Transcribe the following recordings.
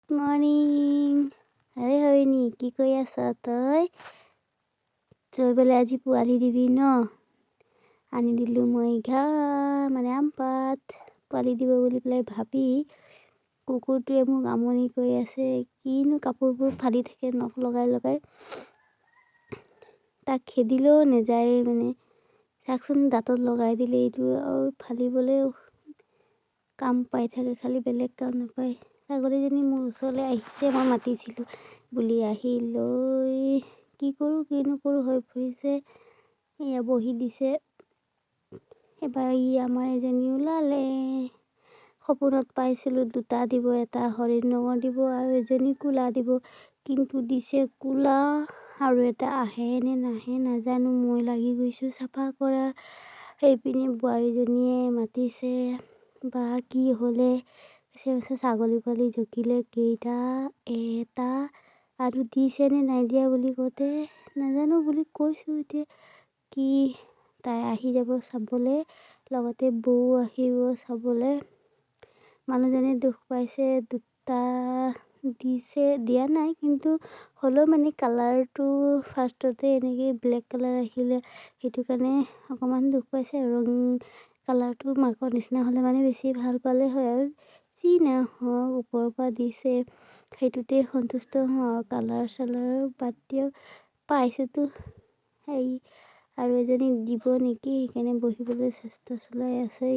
Morning. আৰে হৰিণী, কি কৰি আছ তই? বোলে আজি পোৱালি দিবি ন? আনি দিলোঁ মই আম পাত পোৱালি দিব বুলি পেলাই ভাবি কুকুৰটোৱে মোক আমনি কৰি আছে। কিনো কাপোৰবোৰ ফালি থাকে নখ লগাই লগাই। তাক খেদিলেও নেযায় মানে। চাকচোন দাঁতত লগাই দিলে এইটো আৰু ফালিবলৈ কাম পাই থাকে, খালি বেলেগ কাম নাপায়। ছাগলীজনী মোৰ ওচৰলৈ আহিছে, মই মাতিছিলোঁ বুলি আহি লৈ কি কৰোঁ কি নকৰোঁ হৈ ফুৰিছে। এয়া বহি দিছে। এবাৰ আমাৰ এজনী ওলালে। সপোনত পাইছিলোঁ দুটা দিব, এটা হৰিণ ৰঙৰ দিব আৰু এজনী ক'লা দিব, কিন্তু দিছে ক'লা আৰু এটা আহে নে নাহে নাজানো। মই লাগি গৈছোঁ চাফা কৰা। সেইপিনে বোৱাৰীজনীয়ে মাতিছে বা কি হ'লে ছাগলী পোৱালি জকিলে কেইটা, এটা আৰু দিছে নে নাই দিয়া বুলি কওঁতে নাজানো বুলি কৈছোঁ। এতিয়া কি তাই আহি যাব চাবলৈ, লগতে বৌ আহিব চাবলৈ। মানুহজনে দুখ পাইছে, দুটা দিছে, দিয়া নাই কিন্তু হ'লেও মানে কালাৰটো ফাৰ্ষ্টতে এনেকৈ ব্লেক কালাৰ আহিলে সেইটো কাৰণে অকণমান দুখ পাইছে। ৰং কালাৰটো মাকৰ নিচিনা হ'লে মানে বেছি ভাল পালে হয় আৰু যি নহওক ওপৰৰ পৰা দিছে সেইটোতে সন্তুষ্ট হওঁ আৰু কালাৰ চালাৰ বাদ দিয়ক, পাইছোঁতো। আৰু এজনী দিব নেকি, সেইকাৰণে বহিবলৈ চেষ্টা চলাই আছে।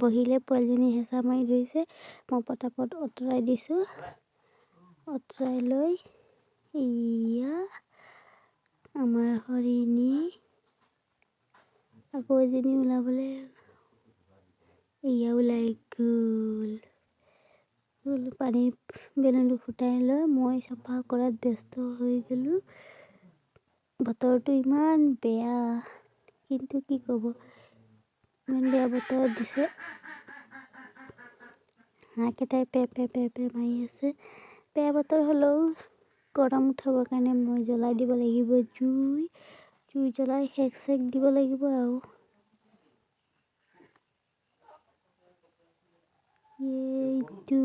বহিলে পোৱালীজনী হেঁচা মাৰি ধৰিছে, মই পটাপট আঁতৰাই দিছোঁ। আঁতৰাই লৈ এয়া আমাৰ হৰিণী আকৌ এজনী ওলাবলৈ এয়া ওলাই গ'ল। পানীৰ বেলুনটো ফুটাই লৈ মই চাফা কৰাত ব্যস্ত হৈ গ'লোঁ। বতৰটো ইমান বেয়া, কিন্তু কি ক'ব, ইমান বেয়া বতৰ দিছে। হাঁহকেইটাই পে পে পে পে মাৰি আছে। বেয়া বতৰ হ'লেও গৰম উঠাবৰ কাৰণে মই জ্বলাই দিব লাগিব জুই জ্বলাই সেক দিব লাগিব আৰু এইটো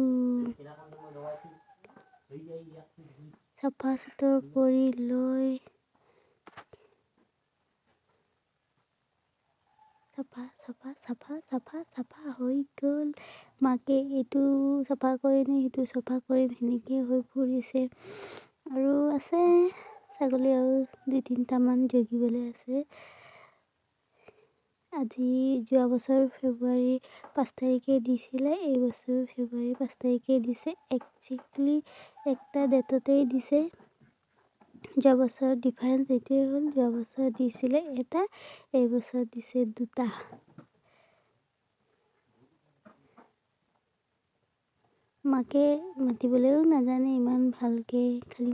চাফা চুতৰ কৰি লৈ চাফা হৈ গ'ল। মাকে এইটো চাফা কৰিম সেইটো চাফা কৰিম সেনেকৈ হৈ ফুৰিছে। আৰু আছে ছাগলী আৰু 2-3টামান জগিবলৈ আছে। আজি যোৱা বছৰ ফেব্ৰুৱাৰী 5 তাৰিখে দিছিলে, এই বছৰ ফেব্ৰুৱাৰী 5 তাৰিখে দিছে। একজেক্টলি একটা ডেটতেই দিছে। যোৱা বছৰ ডিফাৰেঞ্চ এইটোৱে হ'ল, যোৱা বছৰ দিছিলে এটা, এই বছৰ দিছে 2টা। মাকে মাতিবলৈও নাজানে ইমান ভালকৈ, খালি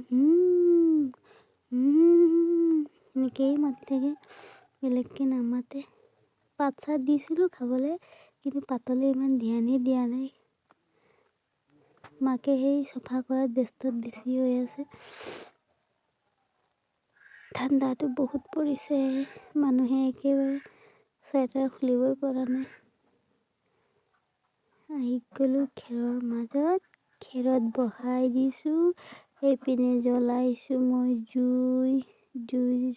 এনেকৈয়ে মাতি থাকে, বেলেগকৈ নামাতে। পাত চাত দিছিলোঁ খাবলৈ, কিন্তু পাতলৈ ইমান ধ্যানেই দিয়া নাই। মাকে সেই চফা কৰাত ব্যস্ত বেছি হৈ আছে। ঠাণ্ডাটো বহুত পৰিছে, মানুহে একেবাৰে চুৱেটাৰ খুলিবই পৰা নাই। আহি গ'লোঁ খেৰৰ মাজত, খেৰত বহাই দিছোঁ। সেইপিনে জ্বলাইছোঁ মই জুই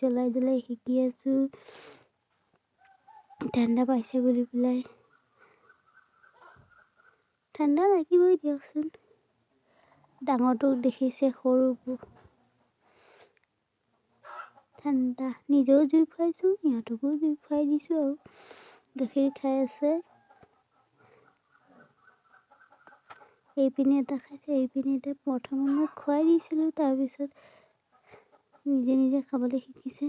জ্বলাই শিকি আছোঁ। ঠাণ্ডা পাইছে বুলি পেলাই ঠাণ্ডা লাগিবই দিয়কচোন। ডাঙৰটোক দেখিছে, সৰুবোৰ ঠাণ্ডা। নিজেও জুই ফুৱাইছোঁ, সিহঁতকো জুই ফুৱাই দিছোঁ আৰু গাখীৰ খাই আছে। এইপিনে এটা খাইছে, এইপিনে এটা প্ৰথমে মই খুৱাই দিছিলোঁ, তাৰপিছত নিজে খাবলৈ শিকিছে।